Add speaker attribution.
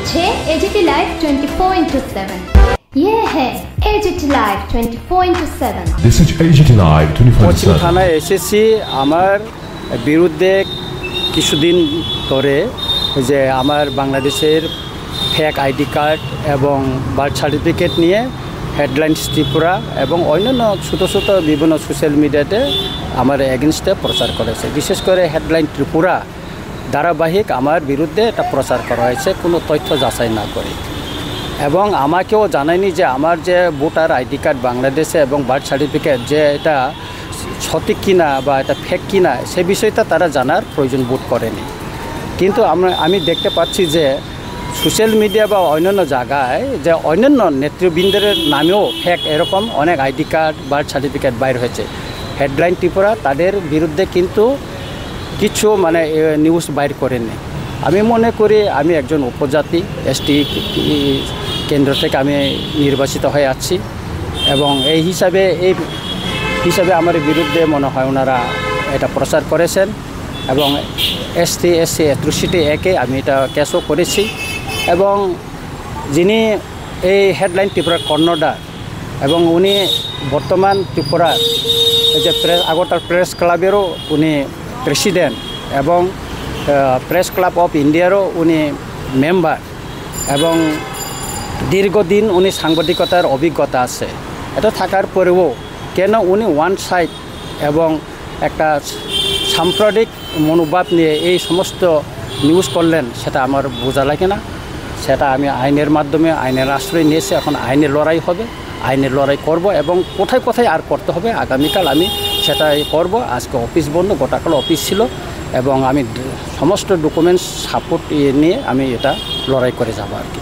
Speaker 1: করছে AGT live 24/7। ये है AGT live 24/7।
Speaker 2: This is AGT live 24/7।
Speaker 3: থানায় এসেছি আমার বিরুদ্ধে কিছুদিন ধরে যে আমার বাংলাদেশের ফেক আইডি কার্ড এবং বার্থ সার্টিফিকেট নিয়ে হেডলাইন্স ত্রিপুরা এবং অন্যান্য ছোটো ছোটো বিভিন্ন সোশ্যাল মিডিয়াতে আমার এগেনস্টে প্রচার করেছে। বিশেষ করে হেডলাইন ত্রিপুরা ধারাবাহিক আমার বিরুদ্ধে এটা প্রচার করা হয়েছে কোনো তথ্য যাচাই না করে, এবং আমাকেও জানায়নি যে আমার যে ভোটার আইডি কার্ড বাংলাদেশে এবং বার্থ সার্টিফিকেট যে এটা সঠিক কিনা বা এটা ফেক কিনা সে বিষয়টা তারা জানার প্রয়োজন বোধ করেনি। কিন্তু আমি দেখতে পাচ্ছি যে সোশ্যাল মিডিয়া বা অন্যান্য জায়গায় যে অন্যান্য নেতৃবৃন্দের নামেও ফেক এরকম অনেক আইডি কার্ড বার্থ সার্টিফিকেট বাইর হয়েছে। হেডলাইন ত্রিপুরা তাদের বিরুদ্ধে কিন্তু কিছু নিউজ বাইর করেনি। আমি মনে করি আমি একজন উপজাতি এসটি কেন্দ্র থেকে আমি নির্বাচিত হয়ে আছি, এবং এই হিসাবে আমার বিরুদ্ধে মনে হয় ওনারা এটা প্রচার করেছেন, এবং SC অ্যাট্রোসিটি অ্যাক্টে আমি এটা কেসও করেছি। এবং যিনি এই হেডলাইন ত্রিপুরার কর্ণধার এবং উনি বর্তমান ত্রিপুরার যে আগরতলা প্রেস ক্লাবেরও উনি প্রেসিডেন্ট এবং প্রেস ক্লাব অফ ইন্ডিয়ারও উনি মেম্বার, এবং দীর্ঘদিন উনি সাংবাদিকতার অভিজ্ঞতা আছে। এটা থাকার পরেও কেন উনি ওয়ান সাইড এবং একটা সাম্প্রদায়িক মনোভাব নিয়ে এই সমস্ত নিউজ করলেন সেটা আমার বোঝা লাগে না। সেটা আমি আইনের মাধ্যমে আইনের আশ্রয় নিয়েছি, এখন আইনের লড়াই হবে, আইনের লড়াই করব, এবং কোথায় কোথায় আর করতে হবে আগামীকাল আমি সেটাই করব। আজকে অফিস বন্ধ, গোটাকাল অফিস ছিল, এবং আমি সমস্ত ডকুমেন্টস সাপোর্ট নিয়ে আমি এটা লড়াই করে যাব আর কি।